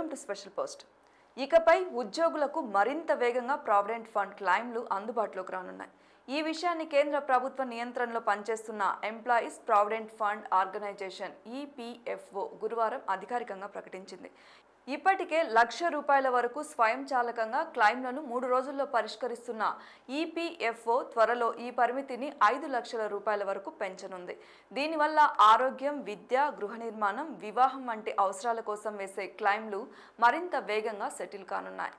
Welcome to special post. ఇకపై ఉద్యోగులకు మరింత వేగంగా ప్రావిడెంట్ ఫండ్ క్లెయిమ్లు అందుబాటులోకి రానున్నాయి. ఈ విషయాన్ని కేంద్ర ప్రభుత్వ నియంత్రణలో పనిచేస్తున్న employees provident fund organisation EPFO గురువారం అధికారికంగా ప్రకటించింది. ఇప్పటికే ₹1,00,000 వరకు స్వయంచాలకంగా క్లెయిమ్లను 3 రోజుల్లో పరిష్కరిస్తున్న ఈపీఎఫ్ఓ త్వరలో ఈ పరిమితిని ₹5,00,000 వరకు పెంచనుంది. దీనివల్ల ఆరోగ్యం, విద్య, గృహ నిర్మాణం, వివాహం వంటి అవసరాల కోసం వేసే క్లెయిమ్లు మరింత వేగంగా సెటిల్ కానున్నాయి.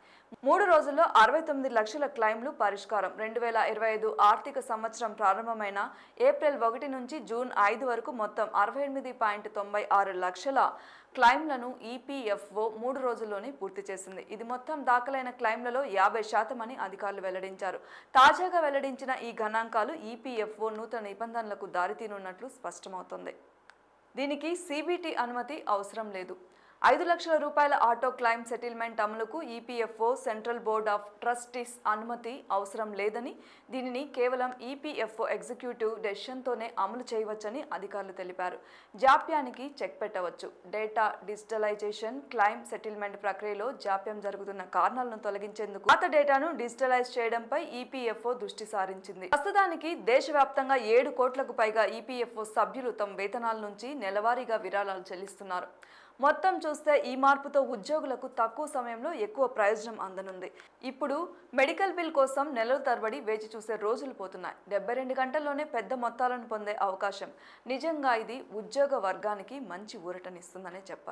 3 రోజుల్లో 69 లక్షల క్లెయిమ్లు పరిష్కారం. 2025 ఆర్థిక సంవత్సరం ప్రారంభమైన ఏప్రిల్ 1 నుంచి జూన్ 5 వరకు మొత్తం 68.96 లక్షల క్లెయిమ్లను ఈపీఎఫ్ఓ 3 రోజుల్లోనే పూర్తి చేసింది. ఇది మొత్తం దాఖలైన క్లెయిమ్లలో 50% అని అధికారులు వెల్లడించారు. తాజాగా వెల్లడించిన ఈ గణాంకాలు ఈపీఎఫ్ఓ నూతన నిబంధనలకు దారితీనున్నట్లు స్పష్టమవుతోంది. దీనికి సిబిటి అనుమతి అవసరం లేదు. ₹5,00,000 ఆటో క్లెయిమ్ సెటిల్మెంట్ అమలుకు EPFO central board of trustees అనుమతి అవసరం లేదని, దీనిని కేవలం ఈపీఎఫ్ఓ ఎగ్జిక్యూటివ్ డెసిషన్తోనే అమలు చేయవచ్చని అధికారులు తెలిపారు. జాప్యానికి చెక్ పెట్టవచ్చు. డేటా డిజిటలైజేషన్, క్లెయిమ్ సెటిల్మెంట్ ప్రక్రియలో జాప్యం జరుగుతున్న కారణాలను తొలగించేందుకు పాత డేటాను డిజిటలైజ్ చేయడంపై ఈపీఎఫ్ఓ దృష్టి సారించింది. ప్రస్తుతానికి దేశవ్యాప్తంగా 7 కోట్లకు పైగా ఈపీఎఫ్ఓ సభ్యులు తమ వేతనాల నుంచి నెలవారీగా విరాళాలు చెల్లిస్తున్నారు. మొత్తం చూస్తే ఈ మార్పుతో ఉద్యోగులకు తక్కువ సమయంలో ఎక్కువ ప్రయోజనం అందనుంది. ఇప్పుడు మెడికల్ బిల్ కోసం నెలల తరబడి వేచి చూసే రోజులు పోతున్నాయి. 72 గంటల్లోనే పెద్ద మొత్తాలను పొందే అవకాశం. నిజంగా ఇది ఉద్యోగ వర్గానికి మంచి ఊరటనిస్తుందనే చెప్పాలి.